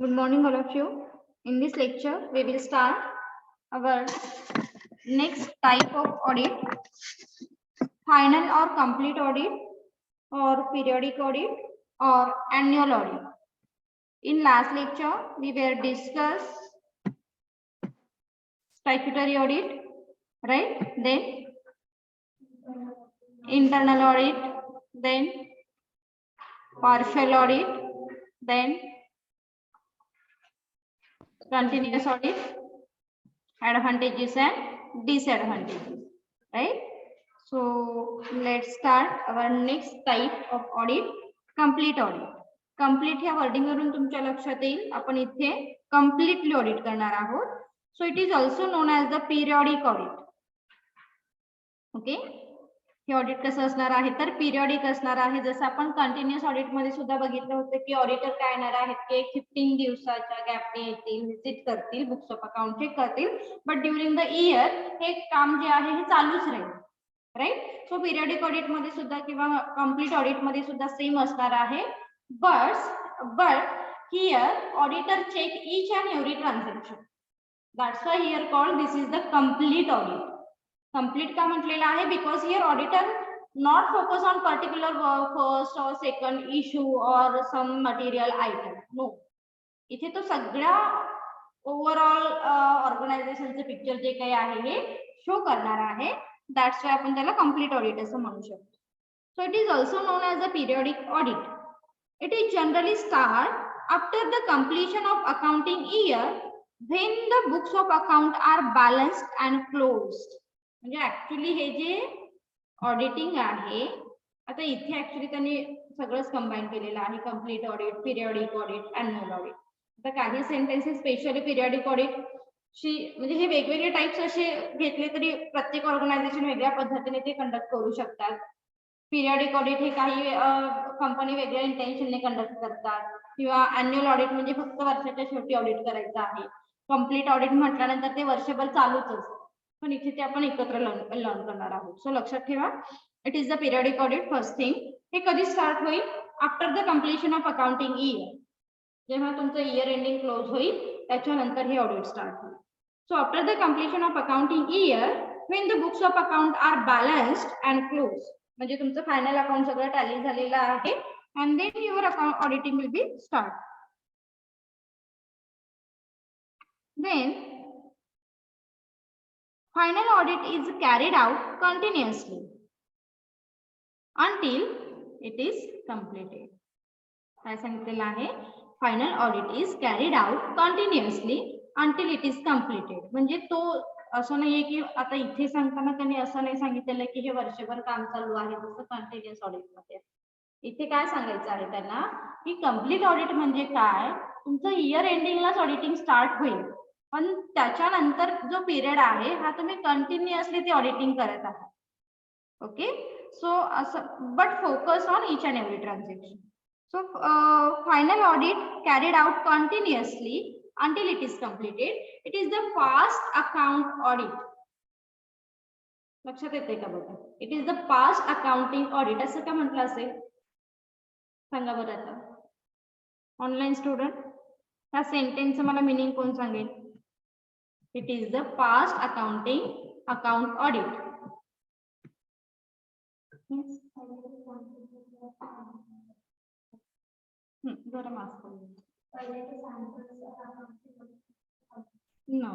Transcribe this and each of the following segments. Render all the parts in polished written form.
Good morning, all of you. In this lecture, we will start our next type of audit, final or complete audit, or periodic audit, or annual audit. In last lecture, we were discuss statutory audit, right? Then internal audit, then partial audit, then continuous audit, advantages and disadvantages, right? So let's start our next type of audit, complete audit. complete ह्या wording वरून तुमच्या लक्षात येईल आपण इथे completely audit करणार आहोत. So it is also non as the periodic audit. Okay, हे ऑडिट कसं असणार आहे तर पिरियॉडिक असणार आहे. जसं आपण कंटिन्युअस ऑडिट मध्ये सुद्धा बघितलं होतं की ऑडिटर काय येणार आहेत की 15 दिवसाच्या गॅपने येतील, व्हिजिट करतील, बुक्स ऑफ अकाउंट चेक करतील, बट ड्युरिंग द इयर हे काम जे आहे हे चालूच राहील, राईट. सो पिरियडिक ऑडिट मध्ये सुद्धा किंवा कंप्लीट ऑडिट मध्ये सुद्धा सेम असणार आहे. But here auditor check each and every transaction. That's why here called this is the complete audit. Complete का म्हटलेलं आहे because here auditor not focus on particular first और सेकंड इश्यू और some material item. No, इथे तो सगळ्या overall ऑर्गनायझेशनचं picture जे काही आहे हे शो करणार आहे. दॅट्स वाय आपण त्याला कंप्लीट ऑडिट असं म्हणू शकतो. So it is also non as a periodic audit. It is generally start after the completion of accounting year when the books of account are balanced and closed. म्हणजे actually हे जे auditing आहे आता इथे actually त्यांनी सगळंच combine केलेलं आहे. Complete audit, periodic audit, annual audit. आता काही सेंटेन्सेस स्पेशली पिरियडिक ऑडिट शी म्हणजे हे वेगवेगळे टाइप्स असे घेतले तरी प्रत्येक ऑर्गनायझेशन वेगळ्या पद्धतीने ते कंडक्ट करू शकतात. पिरियडिक ऑडिट हे काही कंपनी वेगळ्या इंटेन्शनने कंडक्ट करतात किंवा अॅन्युअल ऑडिट म्हणजे फक्त वर्षाच्या शेवटी ऑडिट करायचं आहे. कंप्लीट ऑडिट म्हटल्यानंतर ते वर्षभर चालूच असतं, पण इथे ते आपण एकत्र लर्न करणार आहोत. सो लक्षात ठेवा, it is the periodic audit. First thing, हे कधी स्टार्ट होईल after the completion of accounting year. जेव्हा तुमचं इयर एंडिंग क्लोज होईल त्याच्यानंतर हे ऑडिट स्टार्ट होईल. So after the completion of accounting year when the books of account are balanced and close. म्हणजे तुमचं फायनल अकाउंट सगळं टॅली झालेलं आहे and then your account auditing will be start. Then final audit is carried out continuously until it is completed. काय सांगितलेलं आहे, final audit is carried out continuously until it is completed. म्हणजे तो असं नाहीये की आता इथे सांगताना त्यांनी असं नाही सांगितलेलं की हे वर्षभर काम चालू आहे जसं कंटिन्युअस ऑडिट मध्ये. इथे काय सांगायचं आहे त्यांना की कंप्लीट ऑडिट म्हणजे काय, तुमचं इयर एंडिंगलाच ऑडिटिंग स्टार्ट होईल पण त्याच्यानंतर जो पिरियड आहे हा तुम्ही कंटिन्युअसली ते ऑडिटिंग करत आहात. ओके, सो असं but focus on each and every transaction. So final audit carried out continuously until it is completed. It is the past account audit. लक्षात येते का बघा, it is the past accounting audit. असं का म्हटलं असेल सांगा बरं आता ऑनलाईन स्टुडंट. ह्या सेंटेन्सचं मला मिनिंग कोण सांगेल. It is the past accounting account audit. जरा मास्क नो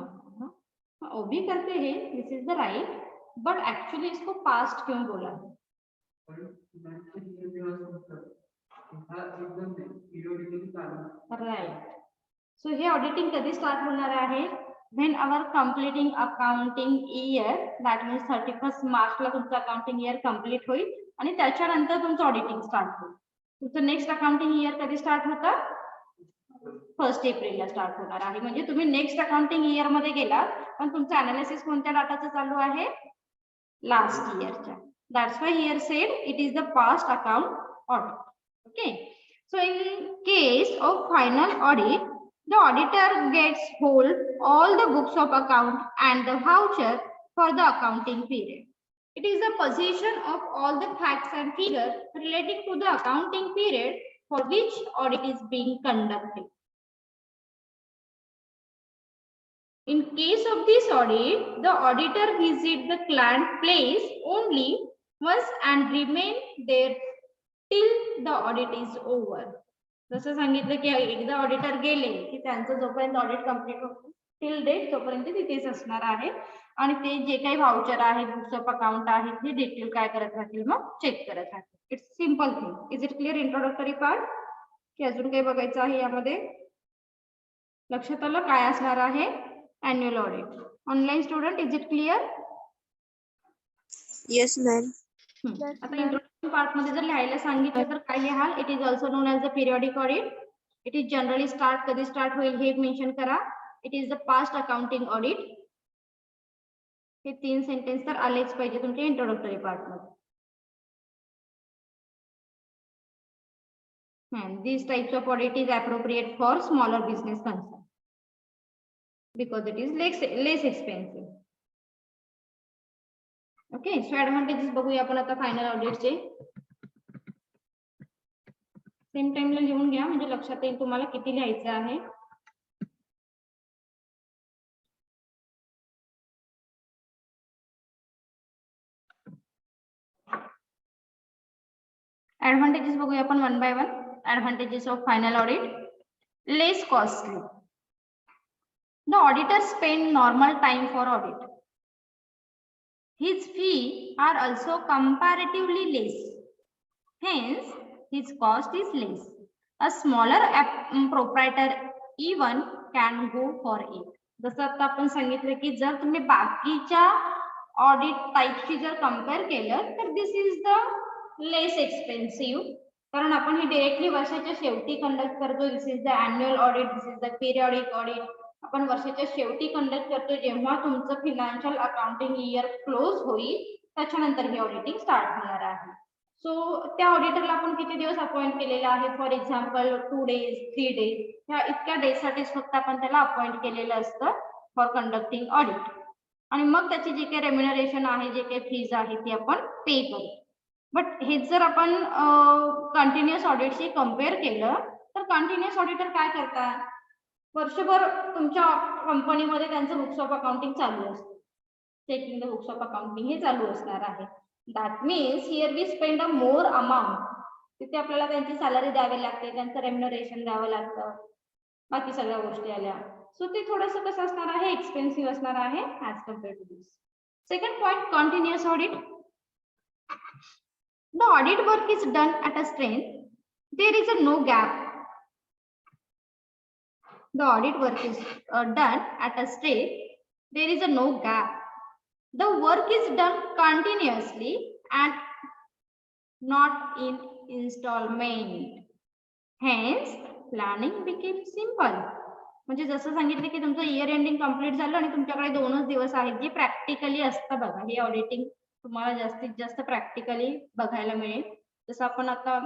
वो भी करते हैं, this is the right, but actually इसको पास्ट क्यों बोला. राइट. सो हे ऑडिटिंग कधी स्टार्ट होणार आहे when our completing accounting year, that means 31 मार्चला तुमचं अकाउंटिंग इयर कम्प्लीट होईल आणि त्याच्यानंतर तुमचं ऑडिटिंग स्टार्ट होईल. तुमचं नेक्स्ट अकाउंटिंग इयर कधी स्टार्ट होतं 1 एप्रिलला स्टार्ट होणार आहे. म्हणजे तुम्ही नेक्स्ट अकाउंटिंग इयर मध्ये गेलात पण तुमचं अनालिसिस कोणत्या डाटाचं चालू आहे लास्ट इयरच्या. That's why here said it is the past account audit. Okay, so in case of final audit the auditor gets hold all the books of account and the voucher for the accounting period. It is the possession of all the facts and figures relating to the accounting period for which audit is being conducted. In case of this audit, the auditor visit the client place only once and remain there till the audit is over. जसं सांगितलं की एकदा auditor गेले की त्यांचं जोपर्यंत audit complete होतं till date तोपर्यंत तिथेच असणार आहे आणि ते जे काही व्हाउचर आहे बुक्स ऑफ अकाउंट आहे ते डिटेल काय करत राहतील मग चेक करत राहतील. It's simple thing. Is it clear introductory part की अजून काही बघायचं आहे यामध्ये? लक्षात आलं काय असणार आहे annual audit. Online student, is it clear? Yes, ma'am. आता इंट्रोडक्शन पार्ट मध्ये जर लिहायला सांगितलं तर काय लिहाल? It is also known as the periodic audit. It is generally start कधी स्टार्ट होईल हे मेन्शन करा. It is the past accounting audit. हे 3 सेंटेन्स तर आलेच पाहिजे तुमच्या इंट्रोडक्टरी पार्ट मध्ये. And these types of audit is appropriate for smaller business concern because it is less expensive. Okay, so advantages बघूया आपण आता फायनल ऑडिटचे. सेम टाइमला लिहून घ्या म्हणजे लक्षात येईल तुम्हाला किती लिहायचं आहे. Advantages बघूया आपण one by one. Advantages of final audit: less costly. The auditor spend normal time for audit. His fee are also comparatively less. Hence, his cost is less. A smaller proprietor even can go for it. जसं आता आपण सांगितलं की जर तुम्ही बाकीच्या audit टाइपशी जर compare केलं तर this is the less expensive. कारण आपण हे डायरेक्टली वर्षाच्या शेवटी कंडक्ट करतो. This is the annual audit, this is the periodic audit. आपण वर्षाच्या शेवटी कंडक्ट करतो जेव्हा तुमचं फिनान्शियल अकाउंटिंग इयर क्लोज होईल त्याच्यानंतर ही ऑडिटिंग स्टार्ट होणार आहे. सो त्या ऑडिटरला आपण किती दिवस अपॉइंट केलेला आहे? फॉर एक्झाम्पल 2 days 3 days ह्या इतक्या डेजसाठीच फक्त आपण त्याला अपॉइंट केलेलं असतं फॉर कंडक्टिंग ऑडिट. आणि मग त्याची जे काही रेम्युनरेशन आहे, जे काही फीज आहे ती आपण पे करू. बट हे जर आपण कंटिन्युअस ऑडिटशी कम्पेअर केलं तर कंटिन्युअस ऑडिटर काय करतात? वर्षभर तुमच्या कंपनीमध्ये त्यांचं बुक्स ऑफ अकाउंटिंग चालू असतं. Checking the books of accounting हे चालू असणार आहे. That means here we spend a more amount. तिथे आपल्याला त्यांची सॅलरी द्यावी लागते, त्यांचं रेम्युनरेशन द्यावं लागतं, बाकी सगळ्या गोष्टी आल्या. सो ते थोडंसं कसं असणार आहे? एक्सपेन्सिव्ह असणार आहे as compare to this. Second point, continuous audit. The audit work is done at a strength. There is a no gap. The audit work is done at a strength. There is a no gap. The work is done continuously and not in installment. Hence, planning became simple. म्हणजे जसं सांगितलं की तुमचं year ending complete झालं आणि तुमच्याकडे 2च दिवस आहेत जे प्रॅक्टिकली असतं बघा. हे ऑडिटिंग तुम्हाला जास्तीत जास्त प्रॅक्टिकली बघायला मिळेल. जसं आपण आता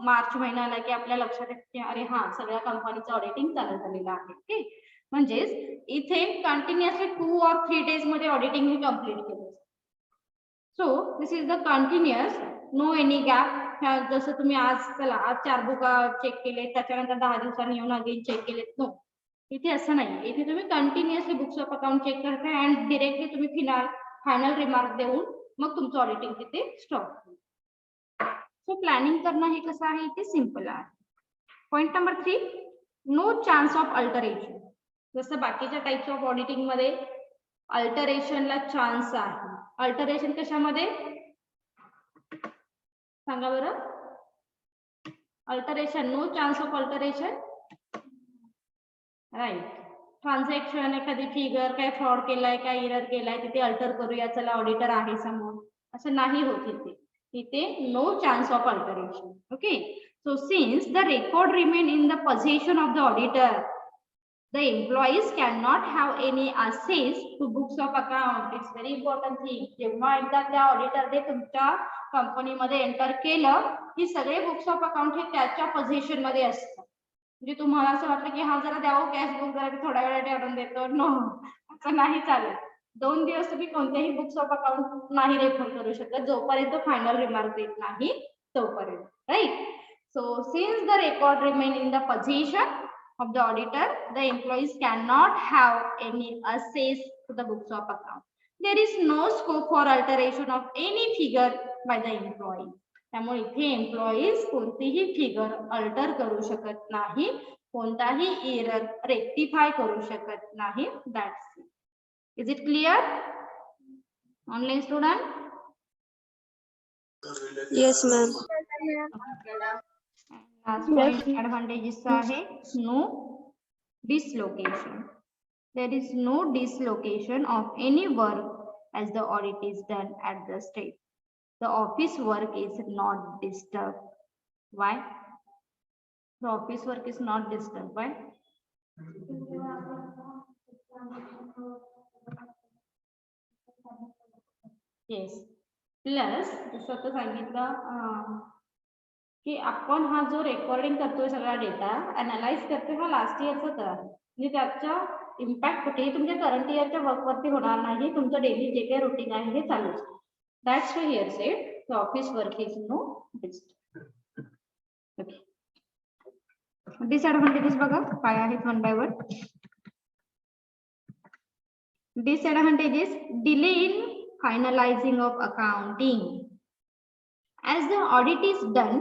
मार्च महिना आला की आपल्या लक्षात येते की अरे हा सगळ्या कंपनीचं ऑडिटिंग चालू झालेलं आहे. ओके, म्हणजेच इथे कंटिन्युअसली 2 or 3 days मध्ये ऑडिटिंग हे कम्प्लीट केलं. So this is the continuous, no any gap. जसं तुम्ही आज चला आज 4 बुका चेक केले त्याच्यानंतर 10 दिवसांनी येऊन अगेन चेक केलेत, नो. इथे असं नाही. इथे तुम्ही continuously books of account check करताय अँड डिरेक्टली तुम्ही फायनल रिमार्क देऊन मग तुमचं ऑडिटिंग तिथे स्टॉप होईल. सो प्लॅनिंग करणं हे कसं आहे? इथे सिम्पल आहे. Point number 3, no chance of alteration. जसं बाकीच्या टाइप्स ऑफ ऑडिटिंग मध्ये अल्टरेशनला चान्स आहे. अल्टरेशन कशामध्ये सांगा बरं? Alteration, no chance of alteration. Right. Transaction, एखादी फिगर, काय फ्रॉड केलाय, काय एरर केलाय, तिथे अल्टर करूया, चला ऑडिटर आहे समोर, असं नाही होत इथे. इथे no chance of alteration. Okay, so since the record remain in the position of the auditor, the employees cannot have any access to books of account. It's very important thing. जेव्हा एकदा त्या ऑडिटरने तुमच्या कंपनीमध्ये एंटर केलं की सगळे books of account हे त्याच्या पोझिशन मध्ये असतात. म्हणजे तुम्हाला असं वाटलं की हा जरा द्यावं कॅश बुक, जरा थोड्या वेळाने आणून देतो, नो, असं नाही चालत. 2 दिवस तुम्ही कोणतेही बुक्स ऑफ अकाउंट नाही रेफर करू शकत जोपर्यंत फायनल रिमार्क देत नाही तोपर्यंत. Right. So since the record remain in the position, of the auditor, the employees cannot have any access to the books of account. There is no scope for alteration of any figure by the employee. त्यामुळे इथे employees कोणतीही figure alter करू शकत नाही, कोणताही error rectify करू शकत नाही. That's it. Is it clear online student? Yes, ma'am. Last point advantages आहे no dislocation. There is no dislocation of any work as the audit is done at the state. The office work is not disturbed. Why? The office work is not disturbed. Why? Yes. Plus, जसं आता सांगितलं की आपण हा जो recording करतोय सगळा data analyse करतोय हा लास्ट इयरचाच आहे, म्हणजे त्याचा इम्पॅक्ट कुठेही तुमच्या करंट इयरच्या वर्कवरती होणार नाही. तुमचं डेली जे काही रुटीन आहे हे चालूच. That's why here said the office work is no disturb. Okay. Disadvantages बघा काय आहेत one by one. Disadvantages: delay in finalizing of accounting. As the audit is done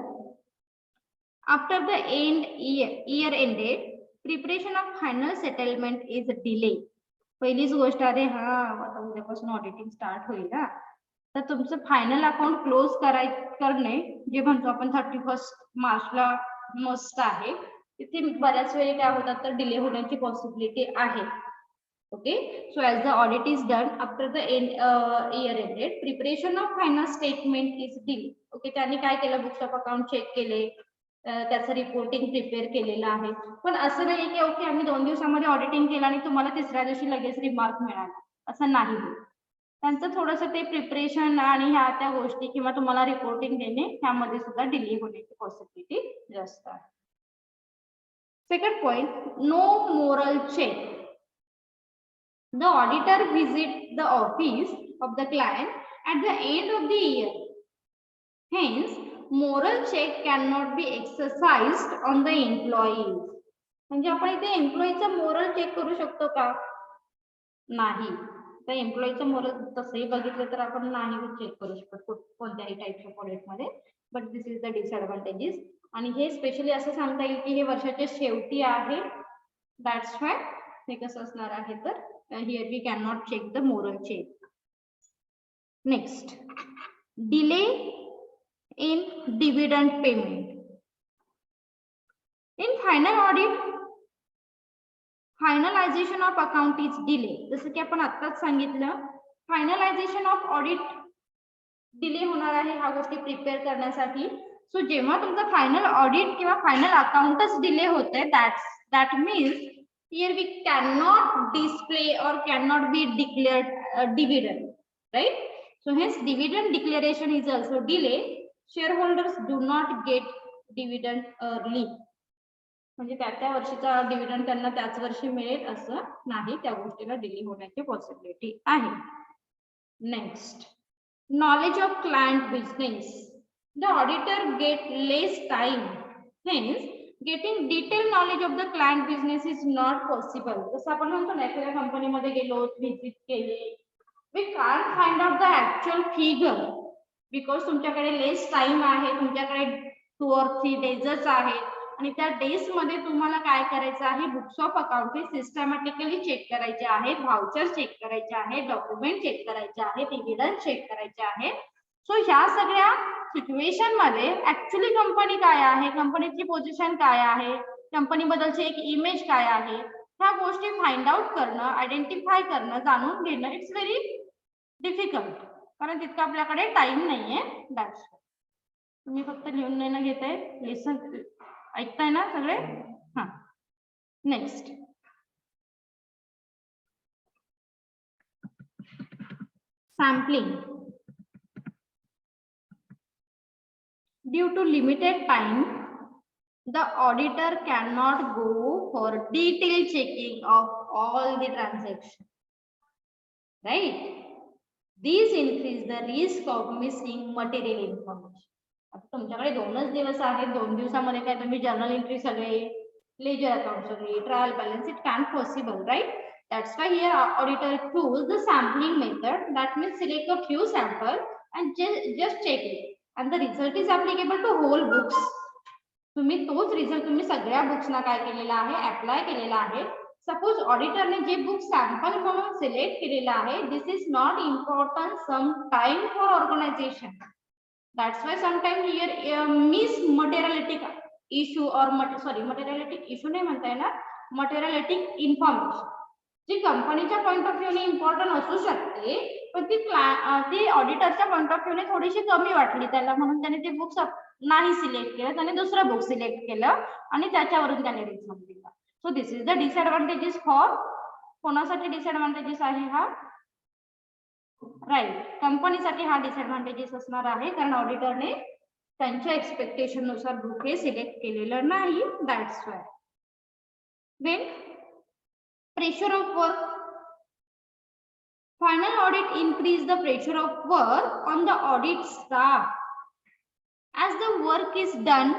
after the year ended, preparation of final settlement is delayed. पहिलीच गोष्ट आहे हा आता उद्यापासून auditing start होईल ना, तर तुमचं फायनल अकाउंट क्लोज करणे जे म्हणतो आपण 31 मार्चला मस्ट आहे, तिथे बऱ्याच वेळी काय होतात तर डिले होण्याची पॉसिबिलिटी आहे. Okay, so as the audit is done after the year ended, preparation of final statement is delayed. Okay, त्यांनी काय केलं बुक्स ऑफ अकाउंट चेक केले, त्याचं रिपोर्टिंग प्रिपेअर केलेलं आहे. पण असं नाही की ओके आम्ही 2 दिवसामध्ये ऑडिटिंग केलं आणि तुम्हाला तिसऱ्या दिवशी लगेच रिमार्क मिळाला, असं नाही होत. त्यांचं थोडंसं ते प्रिपरेशन आणि ह्या त्या गोष्टी किंवा तुम्हाला रिपोर्टिंग देणे ह्यामध्ये सुद्धा डिले होण्याची पॉसिबिलिटी जास्त आहे. Second point, no moral check. The auditor visits the office of the client at the end of the year. Hence, moral check cannot be exercised on the employees. म्हणजे आपण इथे एम्प्लॉईचा moral check करू शकतो का? नाही. तर एम्प्लॉईचं मोरल तसंही बघितलं तर आपण नाही चेक करू शकत कोणत्याही टाईपच्या प्रोडक्टमध्ये. But this is the disadvantages. आणि हे स्पेशली असं सांगता येईल की हे वर्षाच्या शेवटी आहे. दॅट्स व्हाय हे कसं असणार आहे तर here we cannot check the moral check. Next, delay in dividend payment. In final audit, finalization of account is delay. जसं की आपण आत्ताच सांगितलं, finalization of audit डिले होणार आहे ह्या गोष्टी प्रिपेअर करण्यासाठी. सो जेव्हा तुमचं फायनल ऑडिट किंवा फायनल अकाउंटच डिले होते, that means here we cannot display or cannot be declared dividend, right? So hence dividend declaration is also delayed. Shareholders do not get dividend early. म्हणजे त्या वर्षीचा dividend त्यांना त्याच वर्षी मिळेल असं नाही, त्या गोष्टीला डिले होण्याची पॉसिबिलिटी आहे. Next, knowledge of client business. The auditor get less time. Hence getting detailed knowledge of the client business is not possible. जसं आपण म्हणतो ना एखाद्या कंपनीमध्ये गेलो, व्हिजिट केले, we can't find out the actual figure because तुमच्याकडे लेस टाइम आहे, तुमच्याकडे 2 or 3 डेजच आहेत आणि त्या डेज मध्ये तुम्हाला काय करायचं आहे, बुक्स ऑफ अकाउंट हे सिस्टमॅटिकली चेक करायचे आहेत, व्हाउचर चेक करायचे आहेत, डॉक्युमेंट चेक करायचे आहेत, डिव्हिडंड चेक करायचे आहेत. सो ह्या सगळ्या सिच्युएशन मध्ये ऍक्च्युअली कंपनी काय आहे, कंपनीची पोझिशन काय आहे, कंपनी बद्दलची एक इमेज काय आहे, ह्या गोष्टी फाइंड आउट करणं, आयडेंटिफाय करणं, जाणून घेणं इट्स व्हेरी डिफिकल्ट, कारण तितकं आपल्याकडे टाइम नाहीये. दॅट्स तुम्ही फक्त लिहून नाही ना घेताय, लिसन ऐकताय ना सगळे. हा, next, sampling. Due to limited time, the auditor cannot go for detailed checking of all the transactions, right? These increase the risk of missing material information. आता तुमच्याकडे 2च दिवस आहेत, 2 दिवसामध्ये काय तुम्ही जर्नल एंट्री सगळे ledger accounts only, trial balance, it can't possible, right? That's why here auditor choose the sampling method. That means select a few sample and just check it, and the result is applicable to whole books. तुम्ही तोच result तुम्ही सगळ्या बुक्सना काय केलेला आहे, apply केलेला आहे. Suppose ऑडिटरने जे बुक सॅम्पल म्हणून सिलेक्ट केलेला आहे, this is not important some time for organisation. That's why sometime here miss materialistic issue or materialistic issue नाही म्हणता येणार, मटेरियलिटिक इन्फॉर्मेशन जी कंपनीच्या पॉइंट ऑफ व्ह्यूने इम्पॉर्टंट असू शकते, पण ती ऑडिटरच्या पॉइंट ऑफ व्ह्यूने थोडीशी कमी वाटली त्याला, म्हणून त्याने ते बुक्स नाही सिलेक्ट केलं, त्याने दुसरं बुक सिलेक्ट केलं आणि त्याच्यावरून त्याने रिझल्ट दिला. So this is the disadvantages for, कोणासाठी डिसएडव्हान्टेजेस आहे हा, राईट, कंपनीसाठी हा डिसएडव्हान्टेजेस असणार आहे, कारण ऑडिटरने त्यांच्या एक्सपेक्टेशन नुसार बुक हे सिलेक्ट केलेलं नाही. That's why. Then pressure of work. Final audit increase the pressure of work on the audit staff. As the work is done,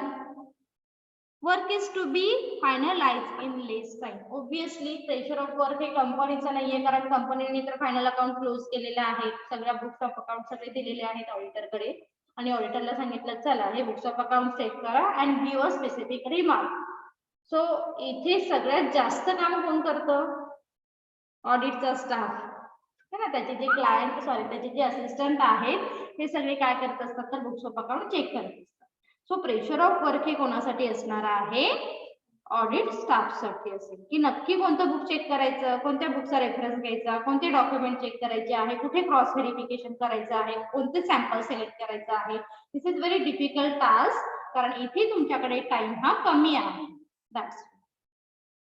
work is to be finalized in less time. Obviously pressure of work हे कंपनीचं नाहीये, कारण कंपनीने तर final account close केलेले आहेत, सगळ्या books of account सगळे दिलेले आहेत ऑडिटरकडे, आणि ऑडिटरला सांगितलं चला हे बुक्स ऑफ अकाउंट चेक करा and give a specific remark. So इथे सगळ्यात जास्त काम कोण करतं, ऑडिटचा स्टाफ है ना, त्याचे जे क्लायंट त्याचे जे असिस्टंट आहेत हे सगळे काय करत असतात, तर बुक्स ऑफ अकाउंट चेक करत असतात. सो प्रेशर ऑफ वर्क हे कोणासाठी असणार आहे, ऑडिट स्टाफसाठी असेल, की नक्की कोणतं बुक चेक करायचं, कोणत्या बुकचा रेफरन्स घ्यायचा, कोणते डॉक्युमेंट चेक करायचे आहे, कुठे क्रॉस व्हेरिफिकेशन करायचं आहे, कोणते सॅम्पल सिलेक्ट करायचं आहे. This is very difficult task, कारण इथे तुमच्याकडे टाइम हा कमी आहे. That's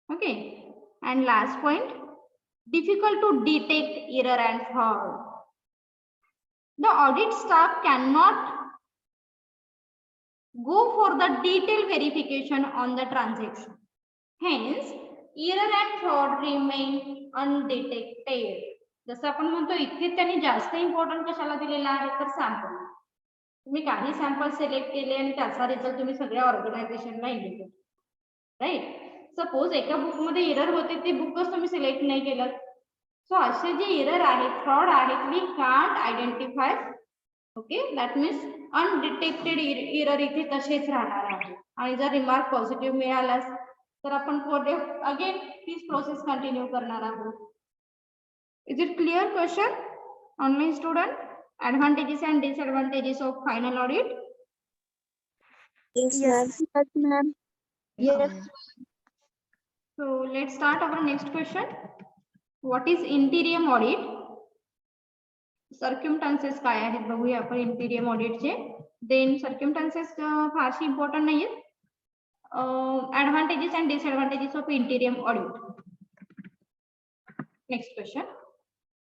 okay. And last point, difficult to detect error and fraud. The audit staff cannot go for the detailed verification on the transaction. Hence, error and fraud remain undetected. जसं आपण म्हणतो इथे त्यांनी जास्त इम्पॉर्टंट कशाला दिलेला आहे, तर सॅम्पल. तुम्ही काही सॅम्पल सिलेक्ट केले आणि त्याचा रिझल्ट तुम्ही सगळ्या ऑर्गनायझेशनला इंडिकेट, राईट. सपोज एका बुक मध्ये एरर होते, ते बुकच तुम्ही सिलेक्ट नाही केलं, सो असे जे एरर आहेत, फ्रॉड आहेत, we can't identify. Okay, that means undetected error इथे तसेच राहणार आहे. आणि जर रिमार्क पॉझिटिव्ह मिळालाच तर आपण पुढे अगेन तीच प्रोसेस कंटिन्यू करणार आहोत. Is it clear question online student, advantages and disadvantages of final audit? Yes, ma'am. Yes. So let's start our next question. What is interim audit? Circumstances काय आहेत बघूया आपण interim audit चे. Then circumstances फारशी important नाहीये. Advantages and disadvantages of interim audit. Next question.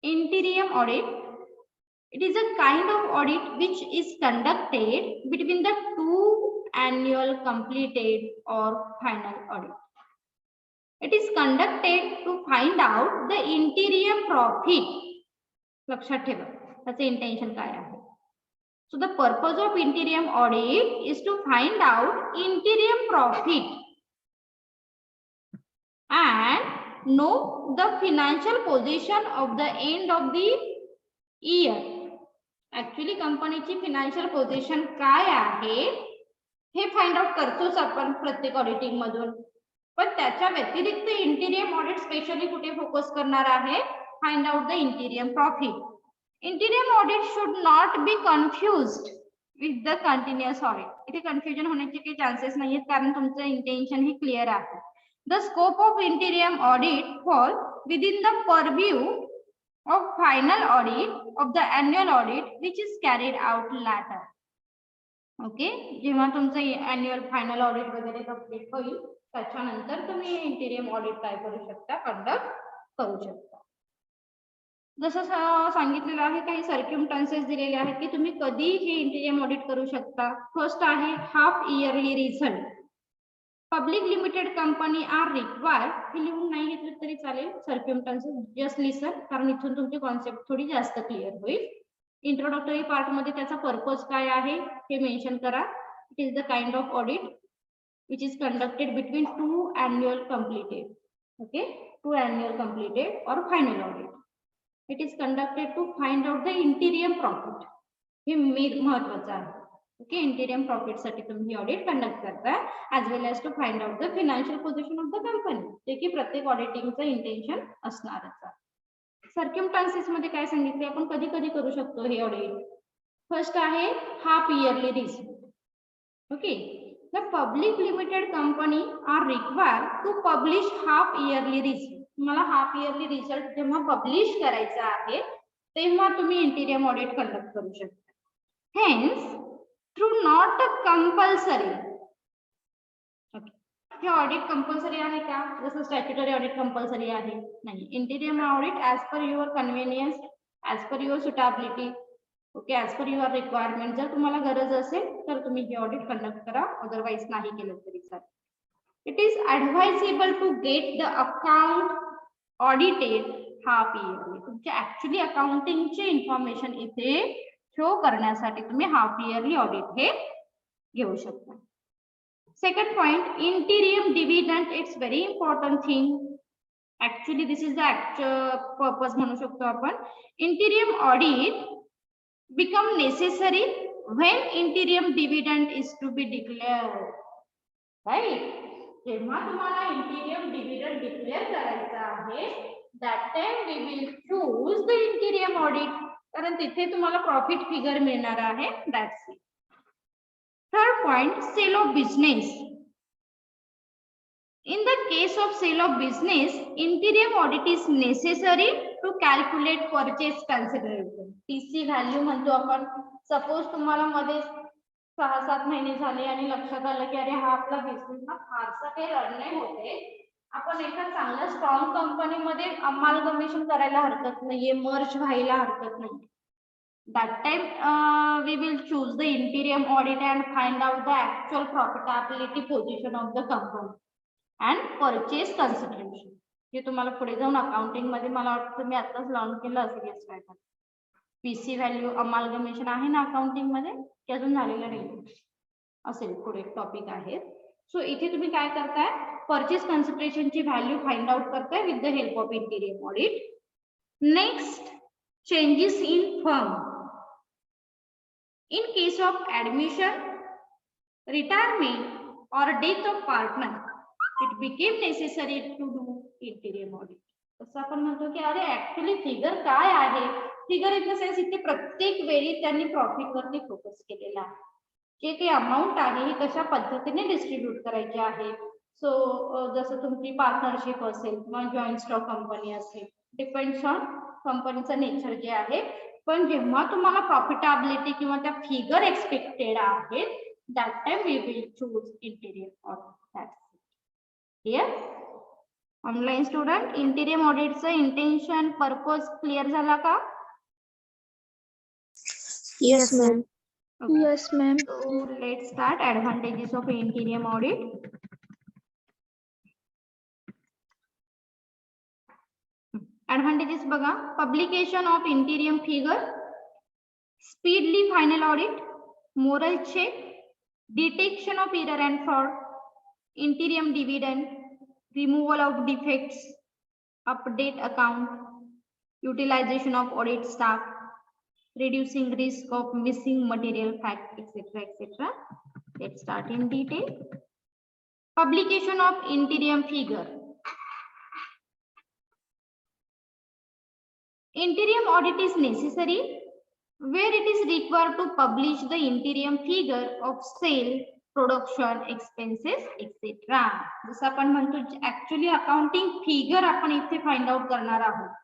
Interim audit, it is a kind of audit which is conducted between the two annual completed or final audit. It is conducted to find out the interim profit. लक्षात ठेवा त्याचे intention काय आहे. So the purpose of interim audit is to find out interim profit and know the financial position of the end of the year. Actually कंपनीची financial position काय आहे हे find out करतोच आपण प्रत्येक ऑडिटिंग मधून, पण त्याच्या व्यतिरिक्त इंटिरियम ऑडिट स्पेशली कुठे फोकस करणार आहे, find out the interim profit. Interim audit should not be confused with the continuous audit. इथे कन्फ्युजन होण्याचे काही चान्सेस नाही आहेत, कारण तुमचं इंटेन्शन हे क्लिअर आहे. The scope of interim audit fall within the purview of final audit of the annual audit which is carried out later. Okay, जेव्हा तुमचं annual final audit वगैरे कंप्लीट होईल त्याच्यानंतर तुम्ही इंटिरियम ऑडिट काय करू शकता, कंडक्ट करू शकता. जसं सांगितलेलं आहे, काही सर्क्युमस्टान्सेस दिलेले आहेत की तुम्ही कधी हे इंटिरियम ऑडिट करू शकता. फर्स्ट आहे half yearly result. Public limited company are required, हे लिहून नाही घेतलं तरी चालेल, सर्क्युमस्टान्सेस जस्ट लिसन, कारण इथून तुमची कॉन्सेप्ट थोडी जास्त क्लिअर होईल. इंट्रोडक्टरी पार्ट मध्ये त्याचा पर्पज काय आहे हे मेन्शन करा. It is the kind of audit which is conducted between 2 annual completed. Okay, 2 annual completed or final audit. It is conducted to find out the interim profit. हे महत्वाचं आहे. Okay, इंटिरियम profit साठी तुम्ही audit conduct करता as well as to find out the financial position of the company. जे की प्रत्येक ऑडिटिंगचं intention असणारच आहे. सर्क्युमस्टान्सेस मध्ये काय सांगितले आपण कधी कधी करू शकतो हे ऑडिट. फर्स्ट आहे half yearly receipt. Okay, the public limited company are required to publish half yearly receipt. तुम्हाला हाफ इयरली रिझल्ट जेव्हा पब्लिश करायचा आहे तेव्हा तुम्ही इंटिरियम ऑडिट कंडक्ट करू शकता. Hence, through not a compulsory. Okay. हे ऑडिट कंपल्सरी आहे का? जसं स्टॅच्युटरी ऑडिट कंपल्सरी आहे नाही. Interim audit as per your convenience, as per your suitability, okay, as per your requirement. जर तुम्हाला गरज असेल तर तुम्ही हे ऑडिट कंडक्ट करा, अदरवाइज नाही केलं तरी चालेल. It is advisable to get the account audited half yearly. तुमच्या ऍक्च्युअली अकाउंटिंगचे इन्फॉर्मेशन इथे शो करण्यासाठी तुम्ही हाफ इयरली ऑडिट हे घेऊ शकता. Second point, interim dividend. It's very important thing. Actually this is the actual purpose म्हणू शकतो आपण. Interim audit become necessary when interim dividend is to be declared. Right, जेव्हा तुम्हाला इंटिरियम डिव्हिडंड डिक्लेअर करायचा आहे that time we will choose the इंटिरियम audit. कारण तिथे तुम्हाला प्रॉफिट फिगर मिळणार आहे. That's it. Third point, sale of business. In the case of sale of business, interim audit is necessary to calculate purchase consideration. TC value म्हणतो आपण. Suppose तुम्हाला मध्ये 6-7 महिने झाले आणि लक्षात आलं की अरे हा आपला बिझनेस ना फारसा काही रन नाही होते, आपण एका चांगल्या स्ट्रॉंग कंपनीमध्ये अमालगमेशन करायला हरकत नाहीये, मर्ज व्हायला हरकत नाही. That time we will choose the interim audit and find out the actual profitability position of the company and purchase consideration. हे तुम्हाला पुढे जाऊन अकाउंटिंग मध्ये मला वाटतं मी आताच लर्न केलं असेल. पीसी व्हॅल्यू अमालगमेशन आहे ना अकाउंटिंग मध्ये, ते अजून झालेलं नाही असेल, पुढे टॉपिक आहे. सो इथे तुम्ही काय करताय, परचेस कन्सिडरेशन ची व्हॅल्यू फाइंड आउट करताय with the help of interim audit. Next, changes in firm. In case of admission, retirement or death of partner, it became necessary to do interim audit. तसं आपण म्हणतो की अरे actually figure काय आहे. Figure in the sense इथे प्रत्येक वेळी त्यांनी प्रॉफिट वरती फोकस केलेला आहे. जे काही अमाऊंट आहे ही कशा पद्धतीने डिस्ट्रीब्यूट करायची आहे. सो जसं तुमची पार्टनरशिप असेल किंवा जॉईंट स्टॉक कंपनी असेल, डिपेंड्स ऑन कंपनीचं नेचर जे आहे. पण जेव्हा तुम्हाला प्रॉफिटेबिलिटी किंवा त्या फिगर एक्सपेक्टेड आहे that time we will choose interim audit. Clear? Online student, interim ऑडिटचं इंटेन्शन पर्पज क्लिअर झाला का? Yes, ma'am. Okay. Yes, ma'am. So let's start advantages of interim audit. Advantages बघा, publication of interim figure, speedily final audit, moral check, detection of error and fraud, interim dividend, removal of defects, update account, utilization of audit staff, reducing risk of missing material fact, etc., etc. Let's start in detail. Publication of interim figure. Interim audit is necessary where it is required to publish the interim figure of sale, production, expenses, etc. जसं आपण म्हणतो actually accounting figure आपण इथे find out करणार आहोत.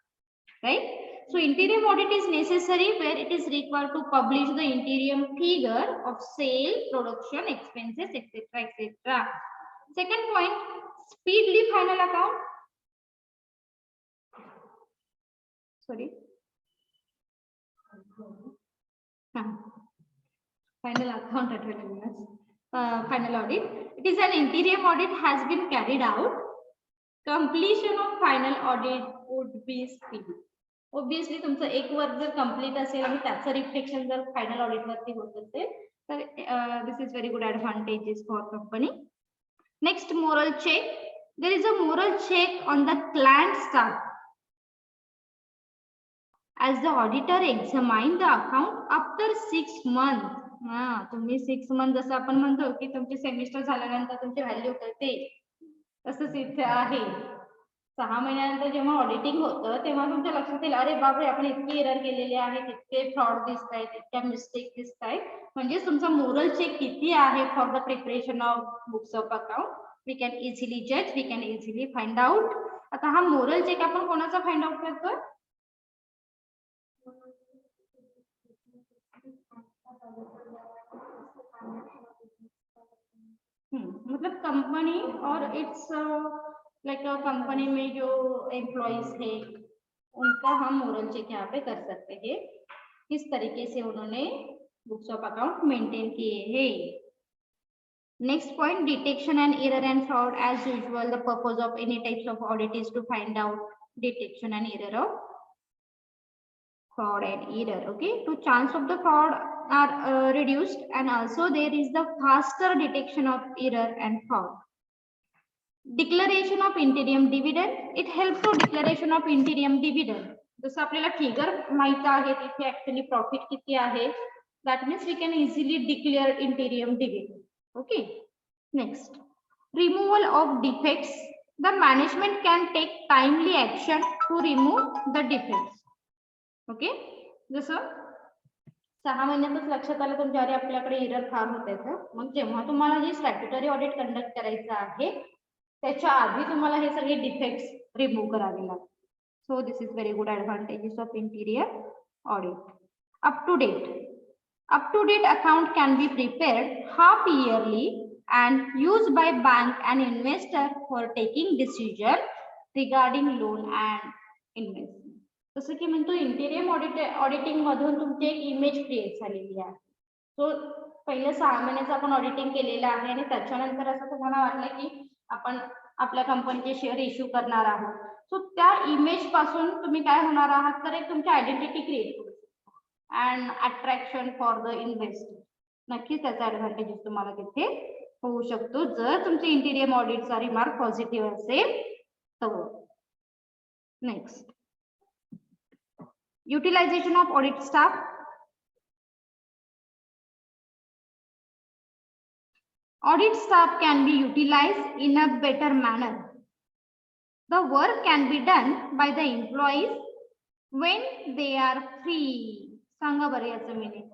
Right? So interim audit is necessary where it is required to publish the interim figure of sale, production, expenses, etc., etc. Second point, speedily final account. Sorry. Final account at final audit. It is an interim audit has been carried out. Completion of final audit would be speedy. Obviously तुमचं एक work जर complete असेल आणि त्याचं reflection जर final audit वरती होत असेल तर this is very good advantages for company. Next, moral check. There is a moral check on the client staff as the auditor examine the account after 6 months. तुम्ही 6 months जसं आपण म्हणतो की तुमची सेमिस्टर झाल्यानंतर तुमची व्हॅल्यू कळते, तसंच इथे आहे. 6 महिन्यानंतर जेव्हा ऑडिटिंग होतं तेव्हा तुमच्या लक्षात येईल, अरे बापरे, आपण इतकी एरर केलेली आहे, इतके फ्रॉड दिसत आहेत, इतक्या मिस्टेक दिसत आहेत. म्हणजे तुमचा मोरल चेक किती आहे for the preparation of books of account, we can easily जज, we can easily find out. आता हा मोरल चेक आपण कोणाचा फाइंड आउट करतोय? मतलब कंपनी और इट्स लाइक कंपनी में जो एम्प्लॉइज है उनका हम मोरल चेक यहाँ पे कर सकते हैं, किस तरीके से उन्होंने बुक्स ऑफ अकाउंट मेंटेन किए हैं. Next point, detection and error and fraud. As usual, the purpose of any types of audit is to find out detection and error of fraud and error. Okay, to chance of the fraud are reduced, and also there is the faster detection of error and fraud. Declaration of interim dividend. It helps to declaration of interim dividend. जसं आपल्याला figure माहित आहे तिथे actually profit किती आहे, that means we can easily declare interim dividend. Okay. Next, removal of defects. The management can take timely action to remove the defects. Okay. जसं 6 महिन्यातच लक्षात आलं तुमच्या, अरे आपल्याकडे एरर फार होत आहे, मग जेव्हा तुम्हाला जे स्टॅट्युटरी ऑडिट कंडक्ट करायचं आहे त्याच्या आधी तुम्हाला हे सगळे डिफेक्ट्स रिमूव्ह करावे लागतात. So this is very good advantages of interior audit. Up to date account can be prepared half yearly and used by bank and investor for taking decision regarding loan and investment. जसं की म्हणतो इंटिरियम auditing मधून तुमची एक image create झालेली आहे. So पहिले 6 महिन्याचं आपण ऑडिटिंग केलेलं आहे आणि त्याच्यानंतर असं तुम्हाला वाटलं की आपण आपल्या कंपनीचे शेअर इश्यू करणार आहोत. सो त्या इमेज पासून तुम्ही काय होणार आहात, तर एक तुमची आयडेंटिटी क्रिएट करू शकता and attraction for the investor. नक्कीच त्याचा ऍडव्हान्टेजेस तुम्हाला तिथे होऊ शकतो जर तुमचे इंटिरियम ऑडिटचा रिमार्क पॉझिटिव्ह असेल तर. Next, utilization of audit staff. Audit staff can be utilized in a better manner. The work can be done by the employees when they are free. सांगा बरं याचं meaning.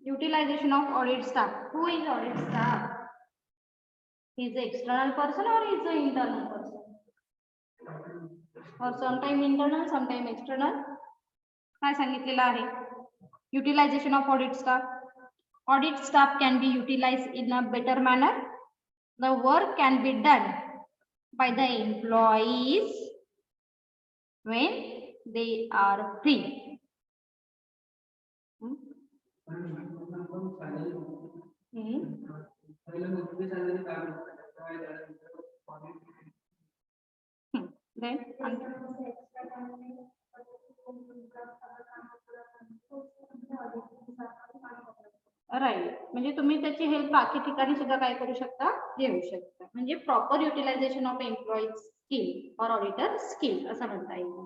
Utilization of audit staff. Who is audit staff? He is an external person or he is an internal person? Or sometime internal, sometime external. काय सांगितलेलं आहे? Utilization of audit staff. Audit staff can be utilized in a better manner. The work can be done by the employees when they are free. Then right, म्हणजे तुम्ही त्याची help बाकी ठिकाणी सुद्धा काय करू शकता, घेऊ शकता. म्हणजे proper utilization of employees skill और ऑडिटर स्किल असं म्हणता येईल.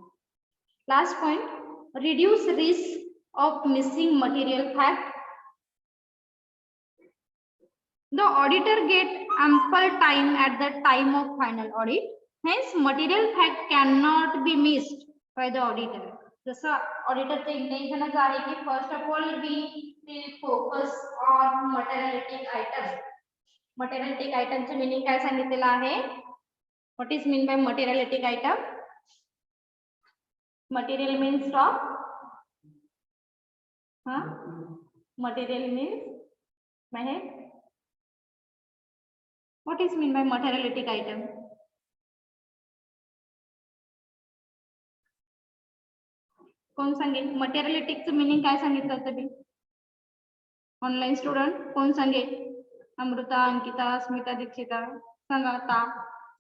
Last point, reduce risk of missing material fact. The auditor get ample time at the time of final audit. Hence, material fact cannot be missed by the auditor. जसं ऑडिटरचं इंटेन्शनच आहे की first of all we will focus on materialistic item. Materialistic आयटमचं meaning काय सांगितलेलं आहे? What is mean by materialistic item? Material means stock. Material means Mahesh, what is mean by materialistic item? कोण सांगेल मटेरियलिटिकचं मीनिंग काय सांगितलं तुम्ही? ऑनलाईन स्टुडंट कोण सांगेल? अमृता, अंकिता, स्मिता, दीक्षिता सांगा आता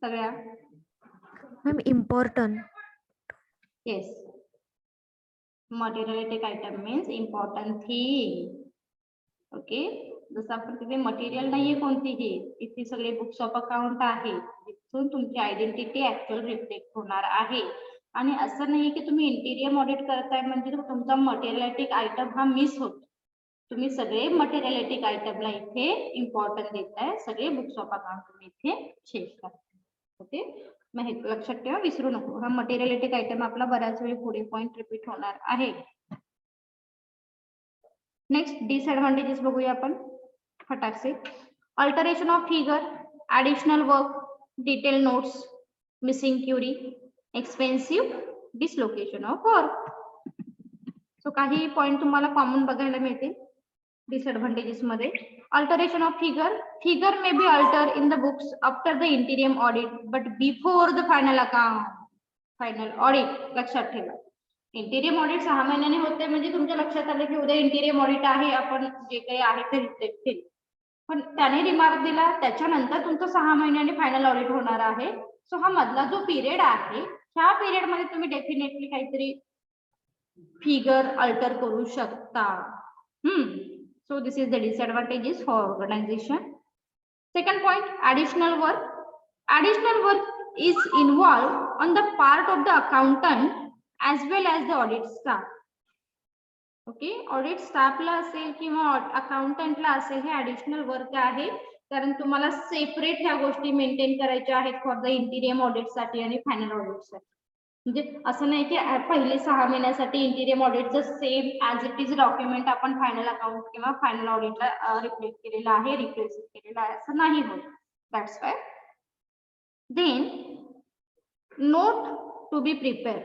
सगळ्या. Ma'am important. Yes, materialistic item means important thing. Okay, जसं आपण तिथे मटेरियल नाहीये कोणतीही, इथे सगळे बुक्स ऑफ अकाउंट आहे, जिथून तुमची आयडेंटिटी ऍक्च्युअल रिफ्लेक्ट होणार आहे. आणि असं नाही की तुम्ही इंटिरियम ऑडिट करताय म्हणजे तुमचा मटेरियलिटिक आयटम हा मिस होतो. तुम्ही सगळे मटेरियलिटिक आयटमला इथे इम्पॉर्टन्स देताय, सगळे बुक्स ऑफ अकाउंट तुम्ही इथे चेक करताय. ओके, मग हे लक्षात ठेवा, विसरू नको. हा मटेरियलिटिक आयटम आपला बऱ्याच वेळी पुढे पॉइंट रिपीट होणार आहे. नेक्स्ट डिसएडव्हान्टेजेस बघूया आपण फटाक से. Alteration of figure, additional work, detail notes, missing query, expensive dislocation of work. So काही पॉइंट तुम्हाला कॉमन बघायला मिळतील डिसएडव्हान्टेजेस मध्ये. Alteration of figure may be altered in the books after the interim audit but before the final audit. लक्षात ठेवा, इंटिरियम audit 6 महिन्याने होते म्हणजे तुमच्या लक्षात आलं की उद्या इंटिरियम ऑडिट आहे, आपण जे काही आहे ते रिफ्लेक्ट केले, पण त्याने रिमार्क दिला त्याच्यानंतर तुमचं 6 महिन्याने फायनल ऑडिट होणार आहे. सो हा मधला जो पिरियड आहे, ह्या पिरियड मध्ये तुम्ही डेफिनेटली काहीतरी फिगर अल्टर करू शकता. So this is the disadvantages for organization. Second point, additional work. Additional work is involved on the part of the accountant as well as the audit staff. Okay, audit स्टाफला असेल किंवा अकाउंटंटला असेल हे additional work आहे, कारण तुम्हाला separate ह्या गोष्टी मेंटेन करायच्या आहेत फॉर द इंटिरियम ऑडिट साठी आणि फायनल ऑडिट साठी. म्हणजे असं नाही की पहिले 6 महिन्यासाठी इंटिरियम ऑडिटचं same as it is document आपण फायनल अकाउंट किंवा फायनल ऑडिटला रिफ्लेक्ट केलेलं आहे, रिप्रेझेंट केलेलं आहे, असं नाही होत. That's why. Then note to be prepare.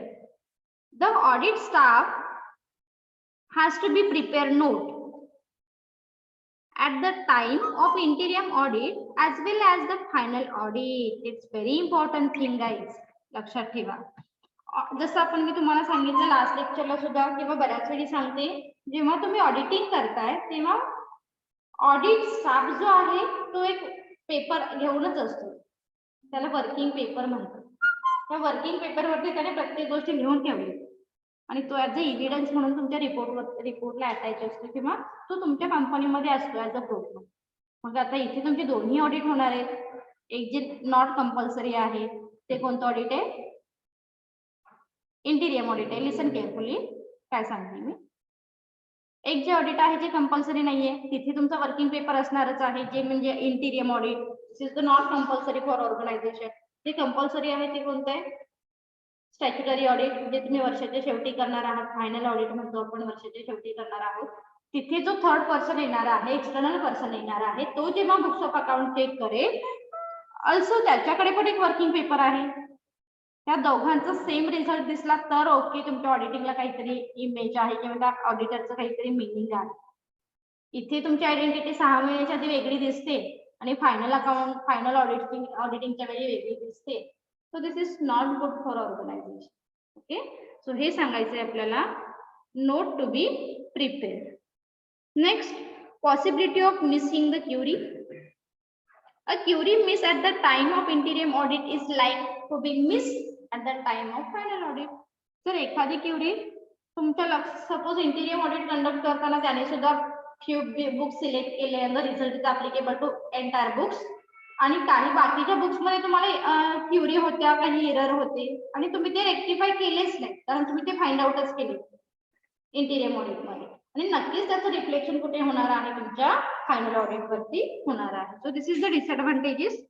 The audit staff has to be prepared note at the time of interim audit as well as the final audit. It's very important thing guys, लक्षात ठेवा. जसं आपण मी तुम्हाला सांगितलं last लेक्चरला सुद्धा किंवा बऱ्याच वेळी सांगते, जेव्हा तुम्ही ऑडिटिंग करताय तेव्हा ऑडिट स्टाफ जो आहे तो एक पेपर घेऊनच असतो, त्याला वर्किंग पेपर म्हणतात. त्या वर्किंग पेपरवरती त्याने प्रत्येक गोष्ट लिहून ठेवली आणि तो ऍज अ एव्हिडन्स म्हणून तुमच्या रिपोर्टला अटॅच असतो किंवा तो तुमच्या कंपनीमध्ये असतो ऍज अ प्रूफ. मग आता इथे तुमचे दोन्ही ऑडिट होणार आहेत. एक जे नॉट कंपल्सरी आहे ते कोणतं ऑडिट आहे? इंटिरियम ऑडिट आहे. लिसन केअरफुली काय सांगते मी. एक जे ऑडिट आहे जे कंपल्सरी नाहीये, तिथे तुमचा वर्किंग पेपर असणारच आहे, जे म्हणजे interim audit. This is the not compulsory for organisation. जे कंपल्सरी आहे ते कोणतं आहे? स्टॅच्युटरी ऑडिट, जे तुम्ही वर्षाच्या शेवटी करणार आहात. फायनल ऑडिट म्हणतो आपण वर्षाच्या शेवटी करणार आहोत. तिथे जो थर्ड पर्सन येणार आहे, एक्सटर्नल पर्सन येणार आहे, तो जेव्हा बुक्स ऑफ अकाउंट चेक करेल, ऑल्सो त्याच्याकडे पण एक वर्किंग पेपर आहे. त्या दोघांचा सेम रिझल्ट दिसला तर ओके, तुमच्या ऑडिटिंगला काहीतरी इमेज आहे किंवा त्या ऑडिटरचं काहीतरी मिनिंग आहे. इथे तुमची आयडेंटिटी 6 महिन्याच्या आधी वेगळी दिसते आणि फायनल अकाउंट फायनल ऑडिटिंगच्या वेळी वेगळी दिसते. So this is not good for organization. Okay, so हे सांगायचंय आपल्याला, note to be prepared. Next, possibility of missing the query. A query missed at the time of interim audit is like to be missed at the time of final audit. जर एखादी Curie तुमच्या suppose इंटिरियम audit conduct करताना त्याने सुद्धा few books select केले आणि result is applicable to entire books, आणि काही बाकीच्या बुक्स मध्ये तुम्हाला क्युरी होत्या, काही एरर होते आणि तुम्ही ते रेक्टिफाय केलेच नाही, कारण तुम्ही ते फाइंड आउटच केले इंटिरियम ऑडिट मध्ये, आणि नक्कीच त्याचं रिफ्लेक्शन कुठे होणार आहे? तुमच्या फायनल ऑडिट वरती होणार आहे. So this is the disadvantages